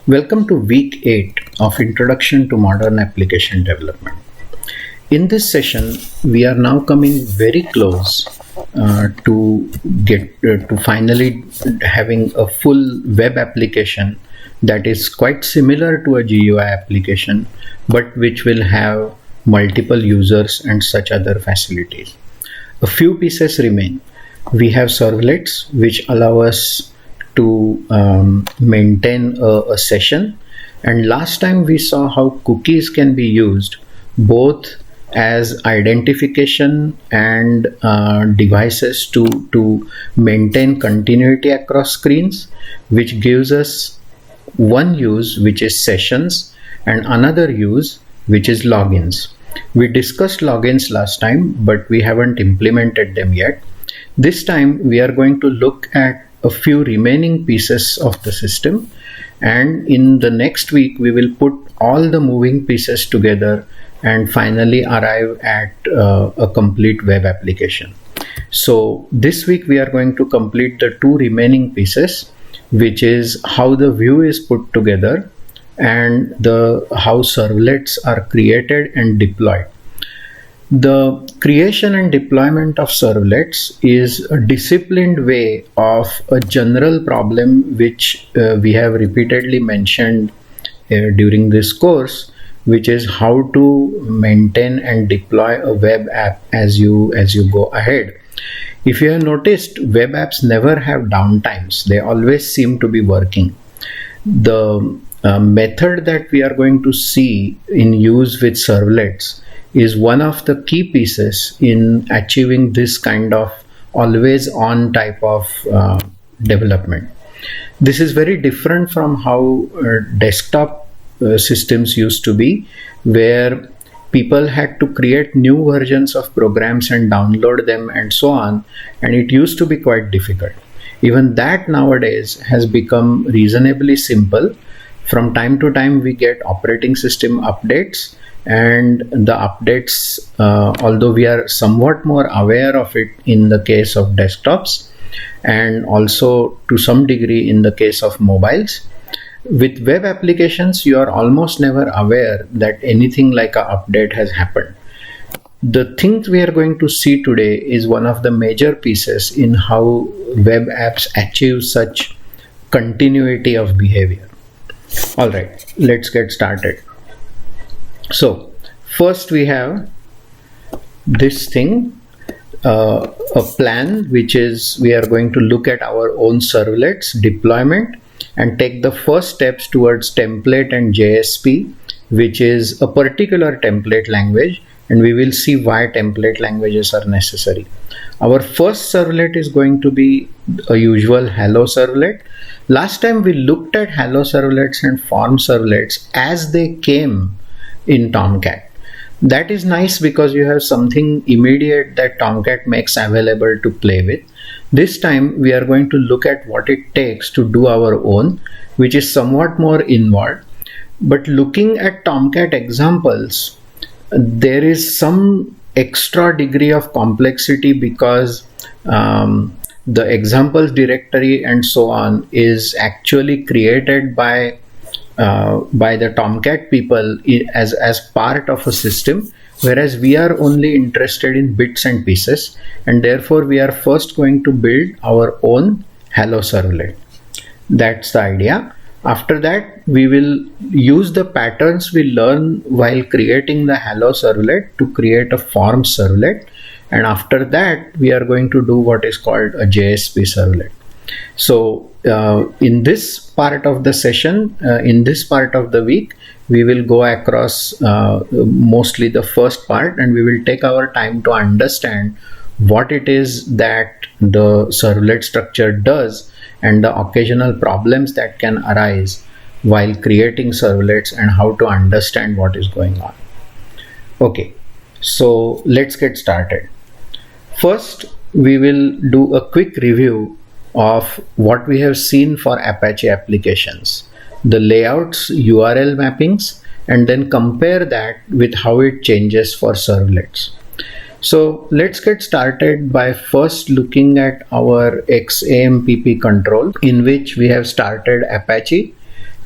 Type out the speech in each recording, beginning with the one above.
Welcome to week 8 of Introduction to Modern Application Development. In this session, we are now coming very close to finally having a full web application that is quite similar to a GUI application, but which will have multiple users and such other facilities. A few pieces remain. We have servlets, which allow us to maintain a session, and last time we saw how cookies can be used both as identification and devices to maintain continuity across screens, which gives us one use, which is sessions, and another use, which is logins. We discussed logins last time, but we haven't implemented them yet. This time we are going to look at a few remaining pieces of the system, and in the next week we will put all the moving pieces together and finally arrive at a complete web application. So this week we are going to complete the two remaining pieces, which is how the view is put together and how servlets are created and deployed. The creation and deployment of servlets is a disciplined way of a general problem which we have repeatedly mentioned during this course, which is how to maintain and deploy a web app as you go ahead. If you have noticed, web apps never have downtimes. They always seem to be working. The method that we are going to see in use with servlets is one of the key pieces in achieving this kind of always on type of development. This is very different from how desktop systems used to be, where people had to create new versions of programs and download them and so on, and it used to be quite difficult. Even that nowadays has become reasonably simple. From time to time we get operating system updates, and the updates, although we are somewhat more aware of it in the case of desktops and also to some degree in the case of mobiles, with web applications you are almost never aware that anything like an update has happened. The things we are going to see today is one of the major pieces in how web apps achieve such continuity of behavior. All right, let's get started. So first we have this thing, a plan, which is we are going to look at our own servlets deployment and take the first steps towards template and JSP, which is a particular template language, and we will see why template languages are necessary. Our first servlet is going to be a usual hello servlet. Last time we looked at hello servlets and form servlets as they came in Tomcat. That is nice because you have something immediate that Tomcat makes available to play with. This time we are going to look at what it takes to do our own, which is somewhat more involved. But looking at Tomcat examples, there is some extra degree of complexity because the examples directory and so on is actually created by the Tomcat people as part of a system, whereas we are only interested in bits and pieces, and therefore we are first going to build our own hello servlet. That's the idea. After that, we will use the patterns we learn while creating the hello servlet to create a form servlet, and after that we are going to do what is called a JSP servlet. So in this part of the session, in this part of the week, we will go across mostly the first part, and we will take our time to understand what it is that the servlet structure does and the occasional problems that can arise while creating servlets and how to understand what is going on. Okay, so let's get started. First, we will do a quick review of what we have seen for Apache applications, the layouts, URL mappings, and then compare that with how it changes for servlets. So let's get started by first looking at our XAMPP control, in which we have started Apache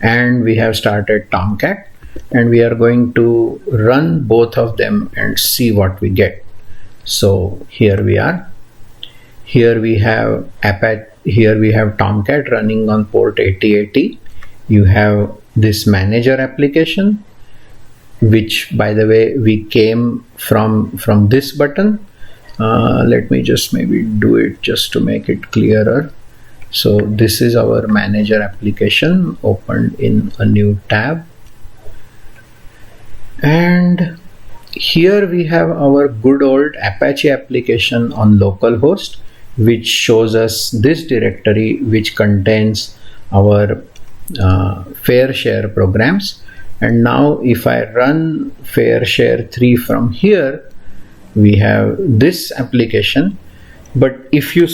and we have started Tomcat, and we are going to run both of them and see what we get. So here we are. Here we have Tomcat running on port 8080. You have this manager application, which by the way we came from this button. Let me just maybe do it just to make it clearer. So this is our manager application opened in a new tab, and here we have our good old Apache application on localhost, which shows us this directory which contains our fair share programs. And now if I run fair share 3 from here, we have this application. But if you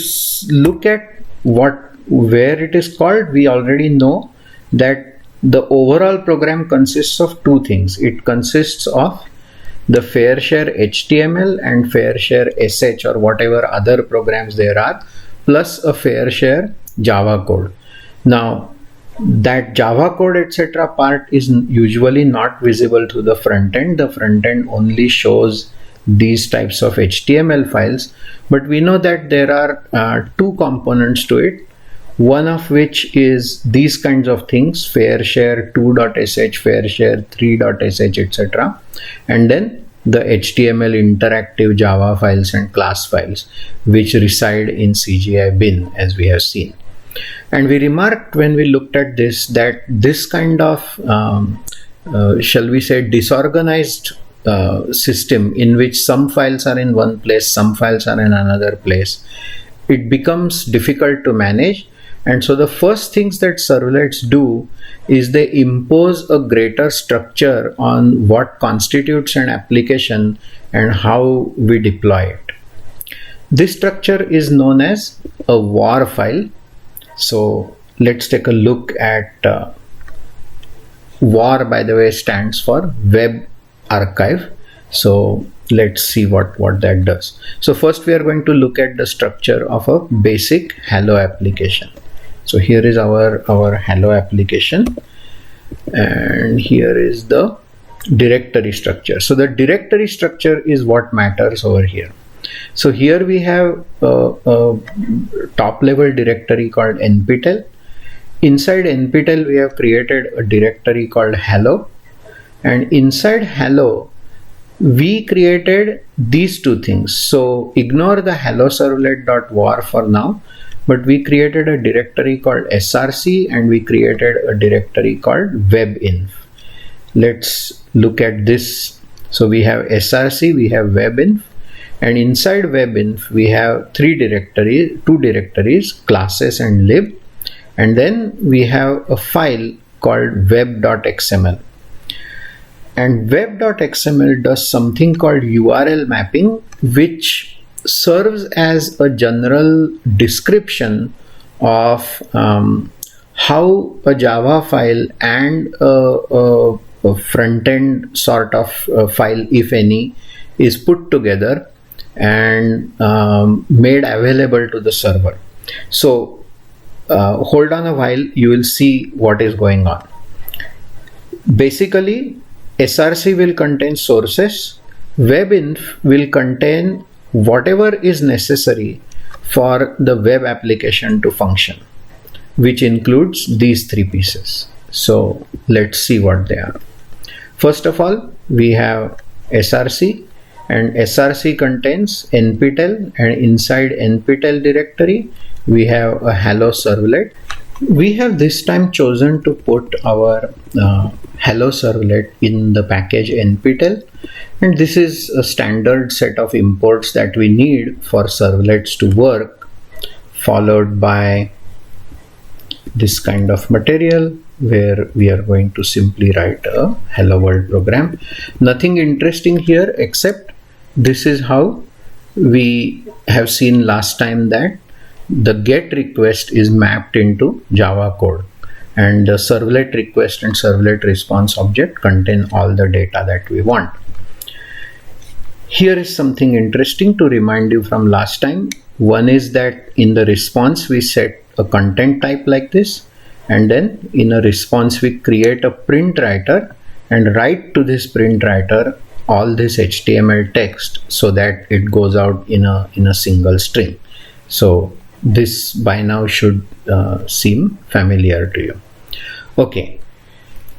look at where it is called, we already know that the overall program consists of two things. It consists of the fair share HTML and fair share SH or whatever other programs there are, plus a fair share Java code. Now that Java code etc. part is usually not visible to the front end. The front end only shows these types of HTML files, but we know that there are two components to it, one of which is these kinds of things: fair share 2.sh, fair share 3.sh, etc., and then the HTML interactive Java files and class files which reside in CGI bin, as we have seen. And we remarked when we looked at this that this kind of shall we say disorganized system, in which some files are in one place, some files are in another place, it becomes difficult to manage. And so the first things that servlets do is they impose a greater structure on what constitutes an application and how we deploy it. This structure is known as a war file. So let's take a look at WAR, by the way, stands for Web Archive. So let's see what that does. So first we are going to look at the structure of a basic Hello application. So here is our Hello application, and here is the directory structure. So the directory structure is what matters over here. So here we have a top level directory called NPTEL. Inside NPTEL we have created a directory called Hello, and inside Hello we created these two things. So ignore the hello servlet.war for now, but we created a directory called src and we created a directory called webinf. Let's look at this. So we have src, we have webinf, and inside webinf we have two directories, classes and lib, and then we have a file called web.xml. And web.xml does something called URL mapping, which serves as a general description of how a Java file and a front-end sort of file, if any, is put together and made available to the server. So hold on a while, you will see what is going on. Basically, src will contain sources, webinf will contain whatever is necessary for the web application to function, which includes these three pieces. So let's see what they are. First of all, we have src, and src contains nptel, and inside nptel directory we have a hello servlet. We have this time chosen to put our hello servlet in the package nptel, and this is a standard set of imports that we need for servlets to work, followed by this kind of material where we are going to simply write a hello world program. Nothing interesting here, except this is how we have seen last time that the GET request is mapped into Java code, and the servlet request and servlet response object contain all the data that we want. Here is something interesting to remind you from last time. One is that in the response we set a content type like this, and then in a response we create a print writer and write to this print writer all this HTML text so that it goes out in a single string. So this by now should seem familiar to you. Okay,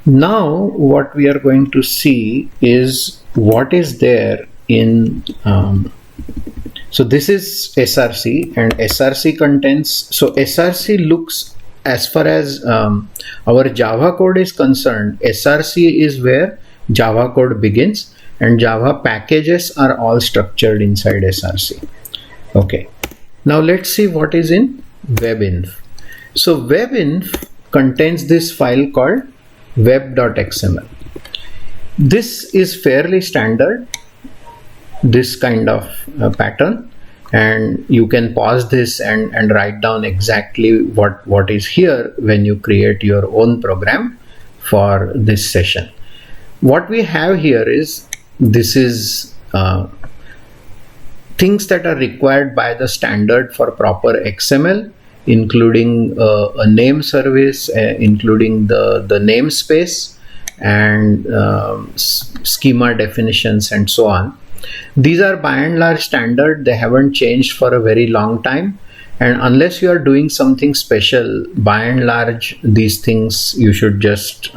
now what we are going to see is what is there in so this is src, and src contains, so src looks, as far as our Java code is concerned, src is where Java code begins and Java packages are all structured inside src. Okay, now let's see what is in webinf. So webinf contains this file called web.xml. This is fairly standard, this kind of pattern, and you can pause this and write down exactly what is here when you create your own program for this session. What we have here is, this is things that are required by the standard for proper XML, including a name service, including the namespace and schema definitions and so on. These are by and large standard. They haven't changed for a very long time, and unless you are doing something special, by and large these things you should just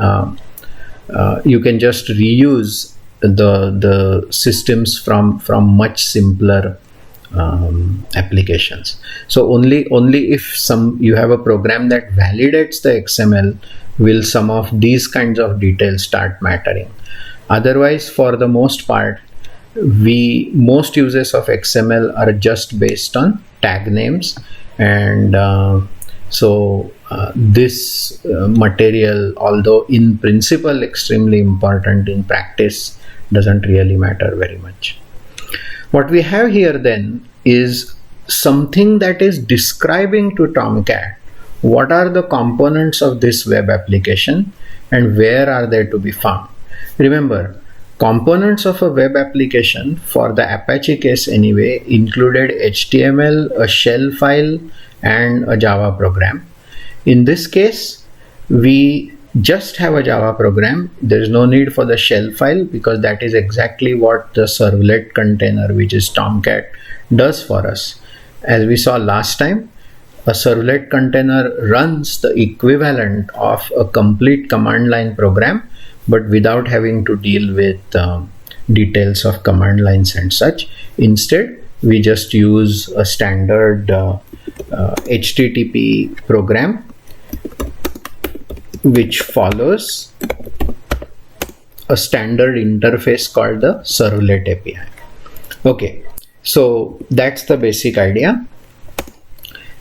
you can just reuse the systems from much simpler applications. So only if you have a program that validates the XML will some of these kinds of details start mattering. Otherwise, for the most part, most uses of XML are just based on tag names, and this material, although in principle extremely important, in practice doesn't really matter very much. What we have here then is something that is describing to Tomcat what are the components of this web application and where are they to be found. Remember, components of a web application for the Apache case anyway included HTML, a shell file, and a Java program. In this case, we just have a Java program. There is no need for the shell file because that is exactly what the servlet container, which is Tomcat, does for us. As we saw last time, a servlet container runs the equivalent of a complete command line program, but without having to deal with details of command lines and such. Instead, we just use a standard HTTP program which follows a standard interface called the servlet API. Okay, so that's the basic idea.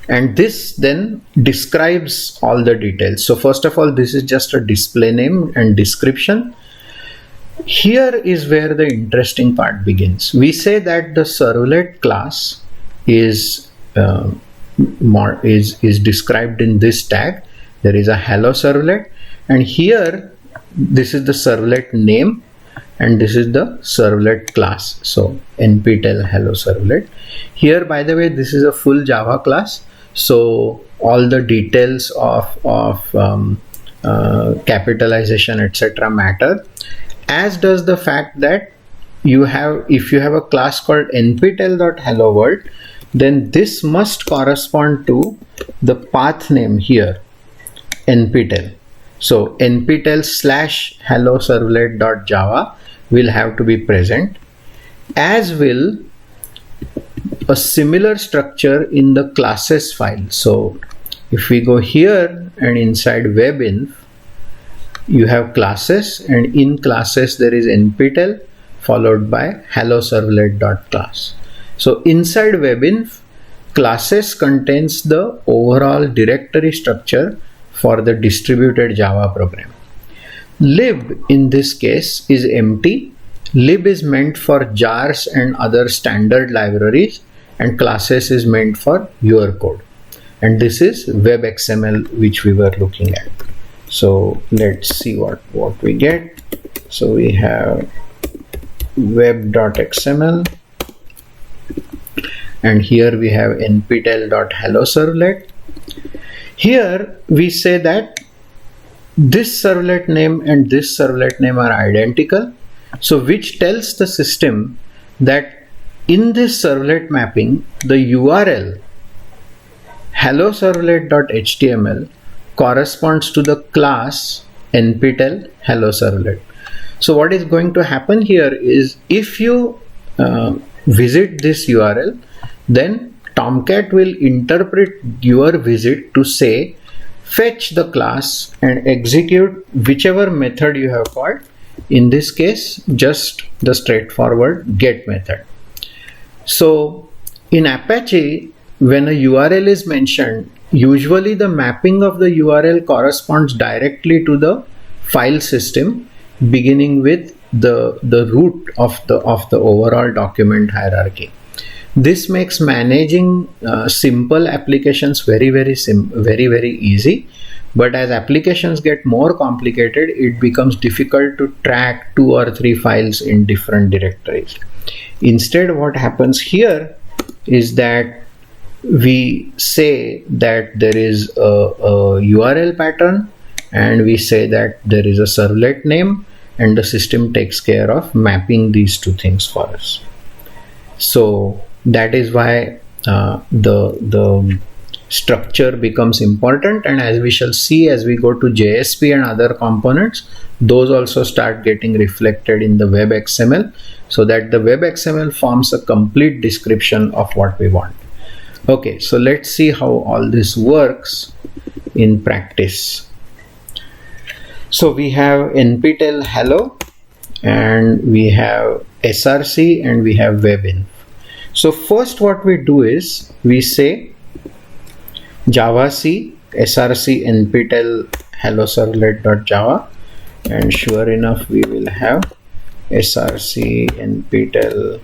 And this then describes all the details. So first of all, this is just a display name and description. Here is where the interesting part begins. We say that the servlet class is described in this tag. There is a hello servlet, and here this is the servlet name and this is the servlet class. So NPTEL hello servlet. Here, by the way, this is a full Java class. So all the details of capitalization, etc. matter, as does the fact that if you have a class called nptel.helloworld, then this must correspond to the path name here, nptel. So nptel/hello servlet.java will have to be present, as will a similar structure in the classes file. So if we go here and inside webinf, you have classes, and in classes there is nptel followed by hello servlet.class. So inside webinf, classes contains the overall directory structure for the distributed Java program. Lib in this case is empty. Lib is meant for jars and other standard libraries, and classes is meant for your code. And this is web.xml, which we were looking at. So let's see what we get. So we have web.xml, and here we have nptel.helloservlet. Here we say that this servlet name and this servlet name are identical, so which tells the system that in this servlet mapping the URL hello servlet.html corresponds to the class NPTEL hello servlet. So what is going to happen here is, if you visit this URL, then Tomcat will interpret your visit to say fetch the class and execute whichever method you have called. In this case, just the straightforward get method. So in Apache, when a URL is mentioned, usually the mapping of the URL corresponds directly to the file system, beginning with the root of the overall document hierarchy. This makes managing simple applications very easy. But as applications get more complicated, it becomes difficult to track 2 or 3 files in different directories. Instead, what happens here is that we say that there is a URL pattern, and we say that there is a servlet name, and the system takes care of mapping these two things for us. So that is why the structure becomes important, and as we shall see as we go to JSP and other components, those also start getting reflected in the web XML, so that the web XML forms a complete description of what we want. Okay, so let's see how all this works in practice. So we have NPTEL hello, and we have src, and we have webinf. So first what we do is we say javac src nptel hello servlet.java, and sure enough we will have src nptel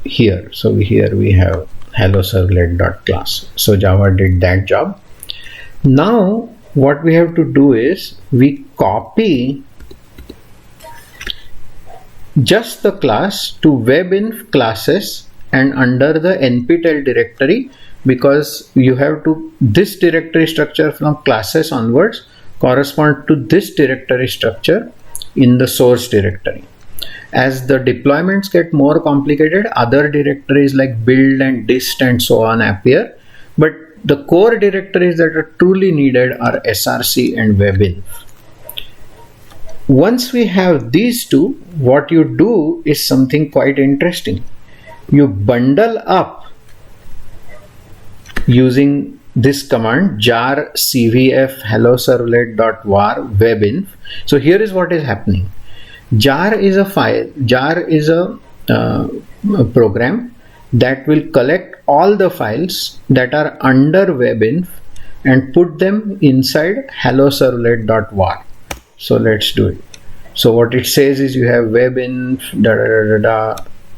here. So here we have hello servlet.class. So Java did that job. Now what we have to do is we copy just the class to webinf classes and under the nptel directory, because you have to, this directory structure from classes onwards correspond to this directory structure in the source directory. As the deployments get more complicated, other directories like build and dist and so on appear, but the core directories that are truly needed are src and webinf. Once we have these two, what you do is something quite interesting. You bundle up using this command jar cvf hello servlet.var webinf. So here is what is happening. Jar is a file, jar is a program that will collect all the files that are under webinf and put them inside hello servlet.var. So let's do it. So what it says is you have webinf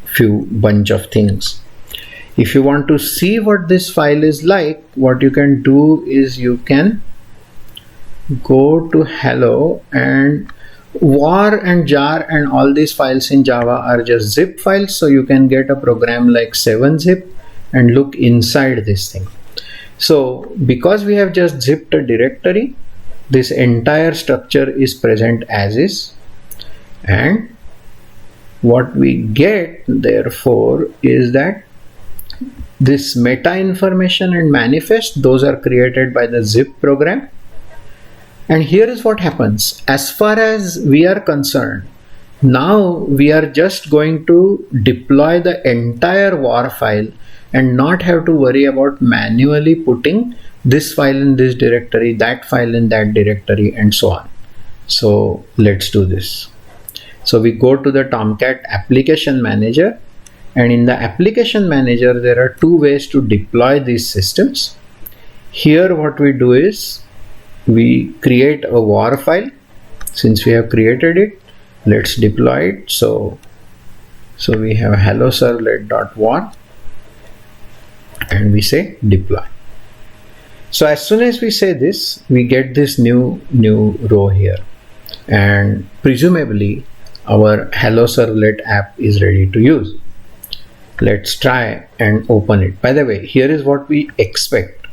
few bunch of things. If you want to see what this file is like, what you can do is you can go to hello, and var and jar and all these files in Java are just zip files, so you can get a program like 7-zip and look inside this thing. So because we have just zipped a directory, this entire structure is present as is, and what we get therefore is that this meta information and manifest, those are created by the zip program. And here is what happens. As far as we are concerned, now we are just going to deploy the entire var file and not have to worry about manually putting this file in this directory, that file in that directory, and so on. So let's do this. So we go to the Tomcat application manager, and in the application manager there are two ways to deploy these systems. Here what we do is we create a var file. Since we have created it, let's deploy it. So we have hello servlet.var, and we say deploy. So as soon as we say this, we get this new row here, and presumably our hello servlet app is ready to use. Let's try and open it. By the way, here is what we expect.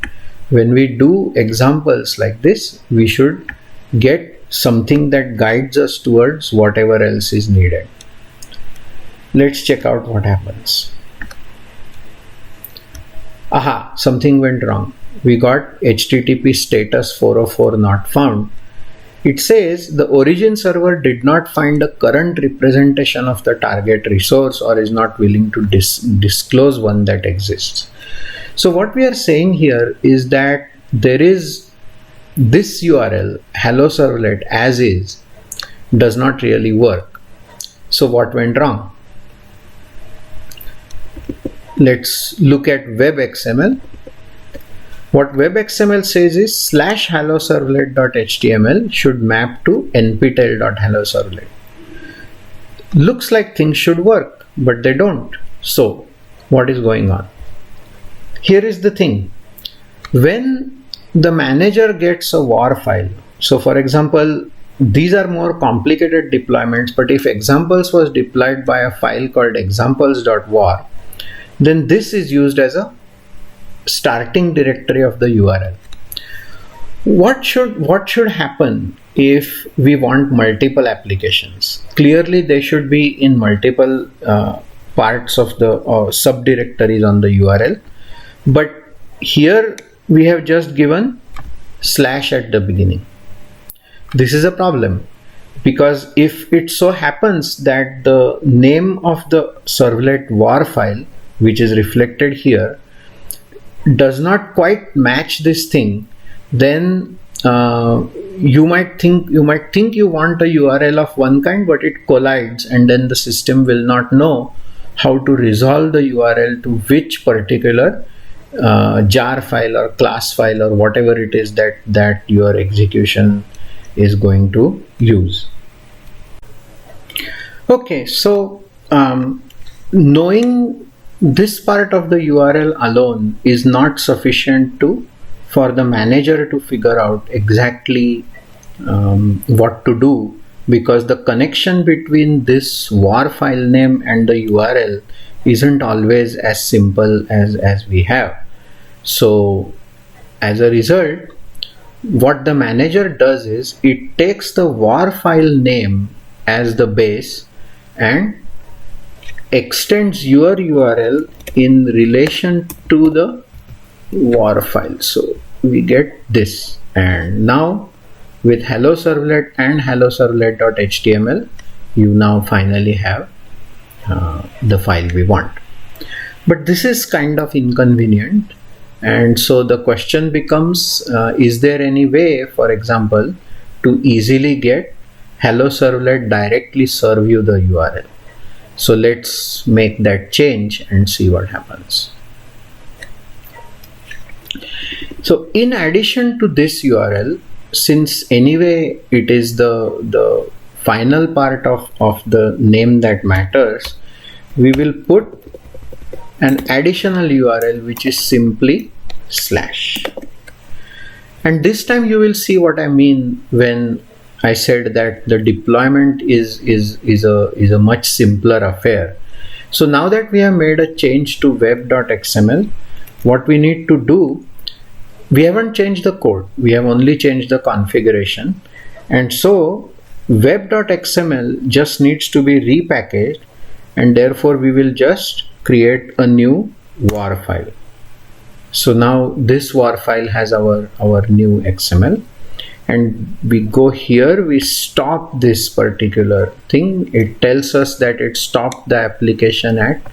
When we do examples like this, we should get something that guides us towards whatever else is needed. Let's check out what happens. Aha, something went wrong. We got HTTP status 404 not found. It says the origin server did not find a current representation of the target resource or is not willing to disclose one that exists. So what we are saying here is that there is this URL, hello servlet as is, does not really work. So what went wrong? Let's look at web.xml. What web.xml says is /helloservlet.html should map to nptel.helloservlet. Looks like things should work, but they don't. So what is going on? Here is the thing. When the manager gets a war file, so for example, these are more complicated deployments, but if examples was deployed by a file called examples.war, then this is used as a starting directory of the URL. What should happen if we want multiple applications? Clearly they should be in multiple parts of the subdirectories on the URL, but here we have just given / at the beginning. This is a problem, because if it so happens that the name of the servlet war file, which is reflected here, does not quite match this thing, then you might think you want a URL of one kind, but it collides, and then the system will not know how to resolve the URL to which particular jar file or class file or whatever it is that your execution is going to use. Okay, so knowing this part of the URL alone is not sufficient for the manager to figure out exactly what to do, because the connection between this war file name and the URL isn't always as simple as we have. So as a result, what the manager does is it takes the war file name as the base and extends your URL in relation to the war file. So we get this, and now with hello servlet and hello servlet.html, you now finally have the file we want. But this is kind of inconvenient, and so the question becomes, is there any way, for example, to easily get hello servlet directly serve you the URL? So let's make that change and see what happens. So in addition to this URL, since anyway it is the final part of the name that matters, we will put an additional URL which is simply /. And this time you will see what I mean when I said that the deployment is a much simpler affair. So now that we have made a change to web.xml, what we need to do, we haven't changed the code, we have only changed the configuration, and so web.xml just needs to be repackaged, and therefore we will just create a new war file. So now this war file has our new XML, and we go here, we stop this particular thing. It tells us that it stopped the application at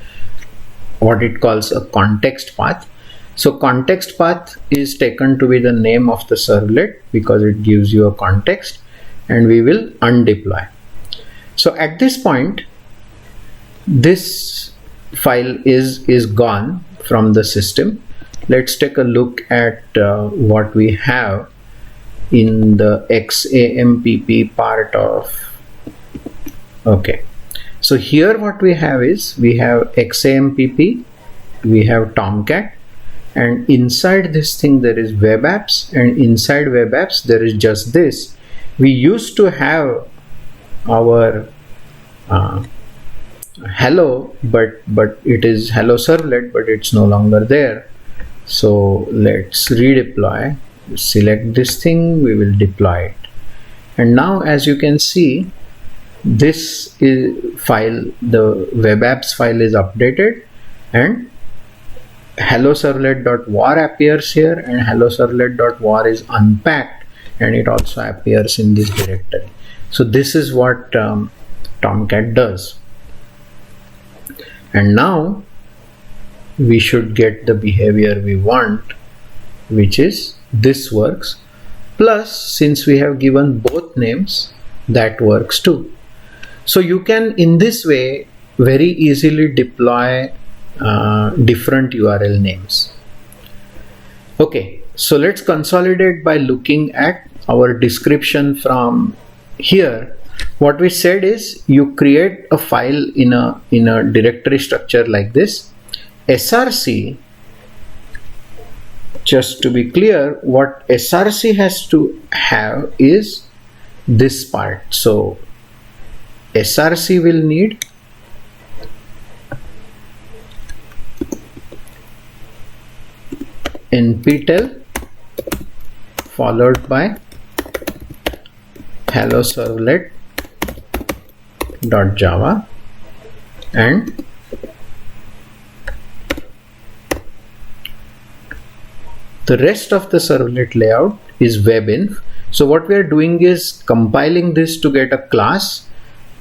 what it calls a context path. So context path is taken to be the name of the servlet because it gives you a context, and we will undeploy. So at this point, this file is gone from the system. Let's take a look at what we have in the XAMPP part of. Okay, so here what we have is we have XAMPP, we have Tomcat, and inside this thing there is web apps, and inside web apps there is just this. We used to have our hello, but it is hello servlet, but it's no longer there. So let's redeploy, select this thing, we will deploy it. And now as you can see, this is file, the web apps file is updated, and hello servlet.war appears here, and hello servlet.war is unpacked, and it also appears in this directory. So this is what Tomcat does. And now we should get the behavior we want, which is this works. Plus, since we have given both names, that works too. So you can, in this way, very easily deploy different URL names. Okay, so let's consolidate by looking at our description from here. What we said is you create a file in a directory structure like this. src, just to be clear, what src has to have is this part. So src will need NPTEL followed by hello servlet.java and the rest of the servlet layout is webinf. So what we are doing is compiling this to get a class,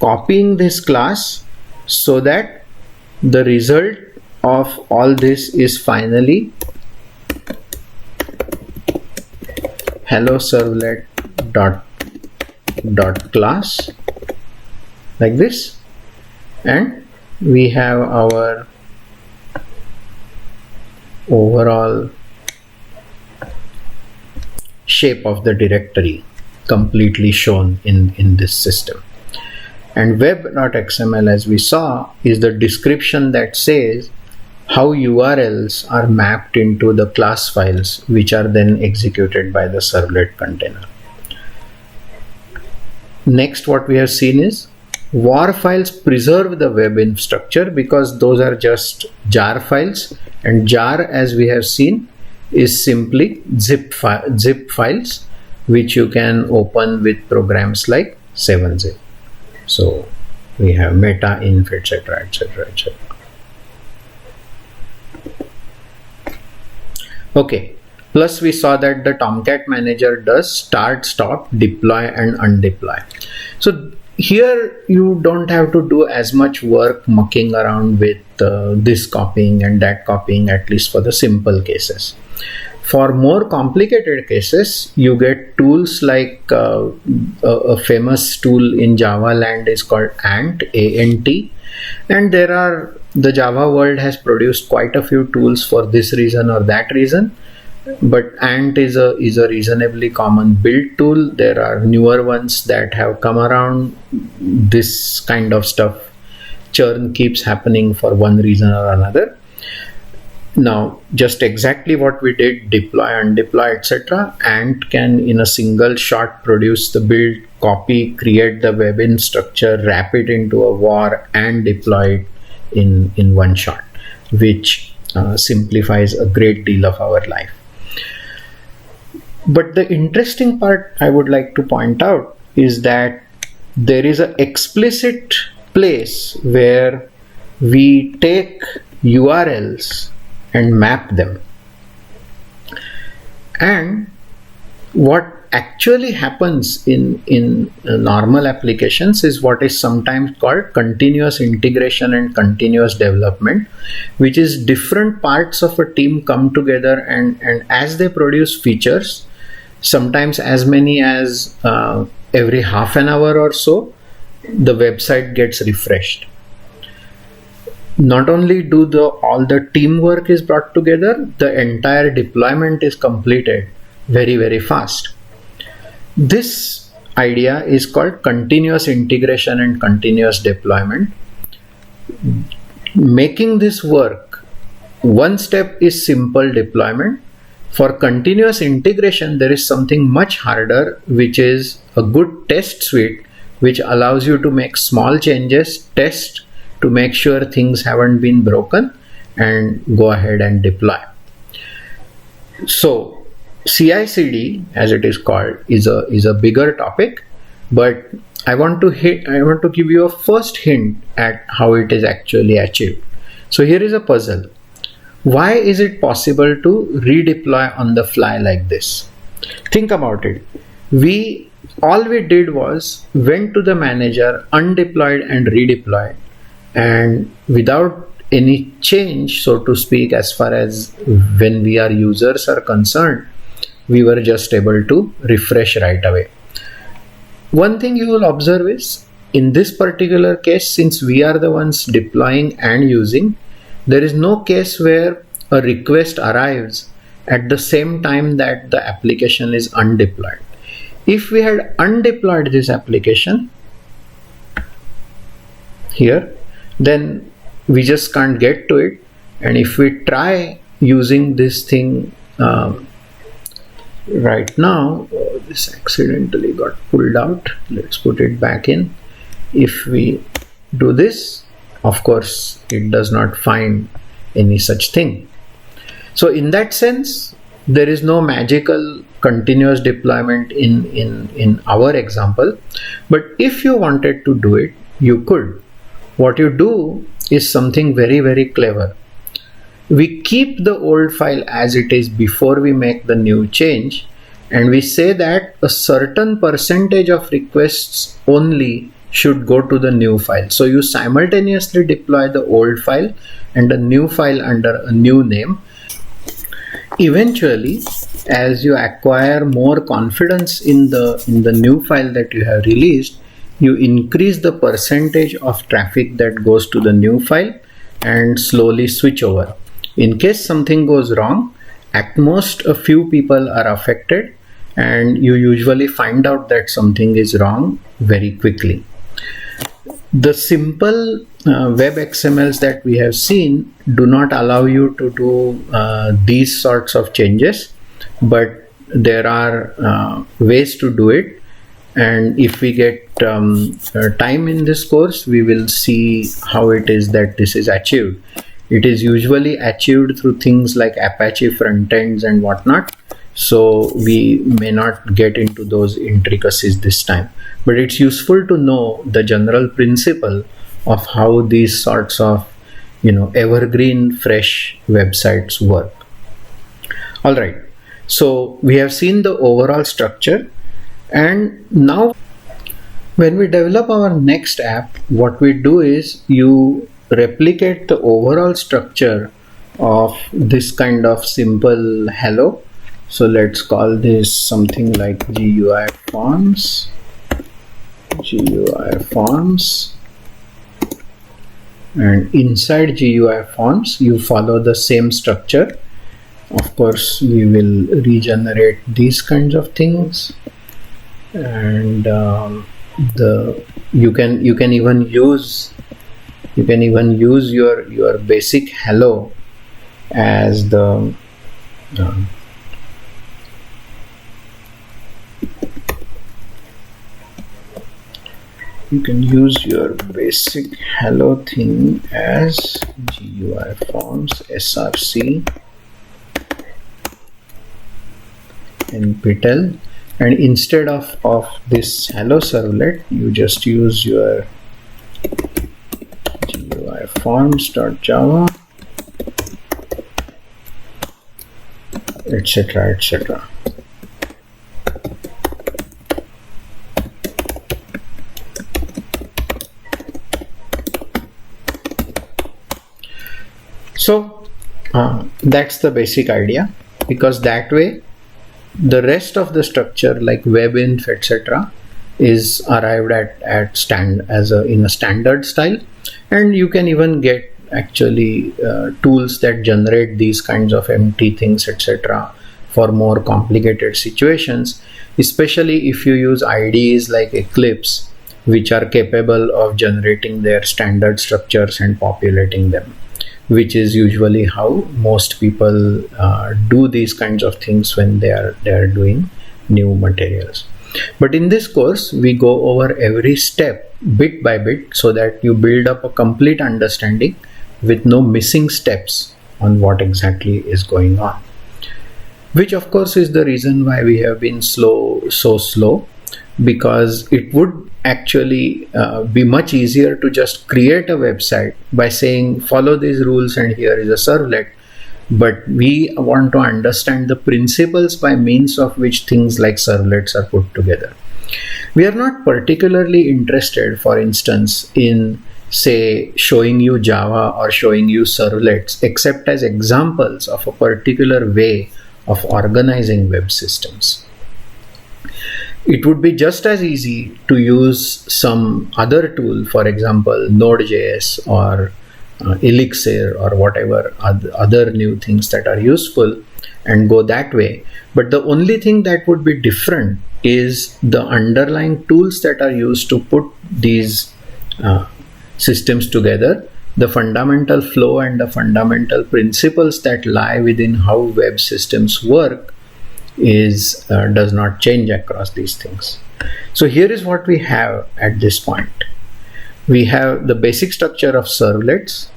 copying this class so that the result of all this is finally hello servlet dot class, like this, and we have our overall shape of the directory completely shown in this system. And web.xml, as we saw, is the description that says how URLs are mapped into the class files, which are then executed by the servlet container. Next, what we have seen is war files preserve the webinf structure because those are just jar files, and jar, as we have seen, is simply zip files which you can open with programs like 7-zip. So we have meta, inf, etc, etc, etc. Okay, plus we saw that the Tomcat manager does start, stop, deploy and undeploy. So here you don't have to do as much work mucking around with this copying and that copying, at least for the simple cases. For more complicated cases, you get tools like a famous tool in Java land is called Ant, A-N-T, and the Java world has produced quite a few tools for this reason or that reason. But Ant is a reasonably common build tool. There are newer ones that have come around. This kind of stuff, churn keeps happening for one reason or another. Now, just exactly what we did, deploy, undeploy, etc. Ant can in a single shot produce the build, copy, create the webin structure, wrap it into a var and deploy it in one shot, which simplifies a great deal of our life. But the interesting part I would like to point out is that there is an explicit place where we take URLs and map them. And what actually happens in normal applications is what is sometimes called continuous integration and continuous development, which is different parts of a team come together and as they produce features, sometimes as many as every half an hour or so, the website gets refreshed. Not only do all the teamwork is brought together, the entire deployment is completed very, very fast. This idea is called continuous integration and continuous deployment. Making this work, one step is simple deployment. For continuous integration, there is something much harder, which is a good test suite, which allows you to make small changes, test to make sure things haven't been broken, and go ahead and deploy. So CI/CD, as it is called, is a bigger topic, but I want to give you a first hint at how it is actually achieved. So here is a puzzle. Why is it possible to redeploy on the fly like this? Think about it. All we did was went to the manager, undeployed and redeployed, and without any change, so to speak, as far as when we are users are concerned, we were just able to refresh right away. One thing you will observe is, in this particular case, since we are the ones deploying and using, there is no case where a request arrives at the same time that the application is undeployed. If we had undeployed this application here, then we just can't get to it. And if we try using this thing right now, this accidentally got pulled out. Let's put it back in. If we do this, of course, it does not find any such thing. So in that sense, there is no magical continuous deployment in our example. But if you wanted to do it, you could. What you do is something very, very clever. We keep the old file as it is before we make the new change, and we say that a certain percentage of requests only should go to the new file. So you simultaneously deploy the old file and a new file under a new name. Eventually, as you acquire more confidence in the new file that you have released, you increase the percentage of traffic that goes to the new file and slowly switch over. In case something goes wrong, at most a few people are affected, and you usually find out that something is wrong very quickly. The simple web XMLs that we have seen do not allow you to do these sorts of changes, but there are ways to do it. And if we get time in this course, we will see how it is that this is achieved. It is usually achieved through things like Apache frontends and whatnot. So we may not get into those intricacies this time, but it's useful to know the general principle of how these sorts of, evergreen fresh websites work. All right. So we have seen the overall structure, and now when we develop our next app, what we do is you replicate the overall structure of this kind of simple hello. So let's call this something like GUI forms, and inside GUI forms you follow the same structure. Of course, we will regenerate these kinds of things, and you can even use your basic hello as the you can use your basic hello thing as GUI forms src NPTEL, and instead of this hello servlet, you just use your GUI forms.java, etc., etc. So that's the basic idea, because that way the rest of the structure like webinf, etc., is arrived at in a standard style, and you can even get actually tools that generate these kinds of empty things, etc., for more complicated situations, especially if you use IDEs like Eclipse, which are capable of generating their standard structures and populating them, which is usually how most people do these kinds of things when they are doing new materials. But in this course, we go over every step bit by bit so that you build up a complete understanding with no missing steps on what exactly is going on. which of course is the reason why we have been so slow, because it would actually be much easier to just create a website by saying follow these rules and here is a servlet. But we want to understand the principles by means of which things like servlets are put together. We are not particularly interested, for instance, in say showing you Java or showing you servlets except as examples of a particular way of organizing web systems. It would be just as easy to use some other tool, for example Node.js or Elixir or whatever other new things that are useful, and go that way. But the only thing that would be different is the underlying tools that are used to put these systems together. The fundamental flow and the fundamental principles that lie within how web systems work does not change across these things. So here is what we have at this point. We have the basic structure of servlets.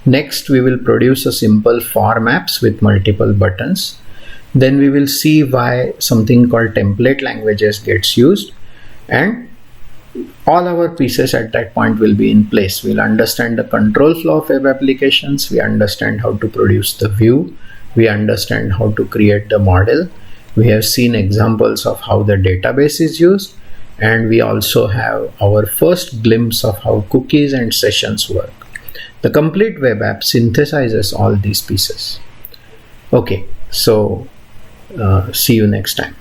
Next, we will produce a simple form apps with multiple buttons. Then we will see why something called template languages gets used, and all our pieces at that point will be in place. We'll understand the control flow of web applications. We understand how to produce the view. We understand how to create the model. We have seen examples of how the database is used, and we also have our first glimpse of how cookies and sessions work. The complete web app synthesizes all these pieces. Okay, so see you next time.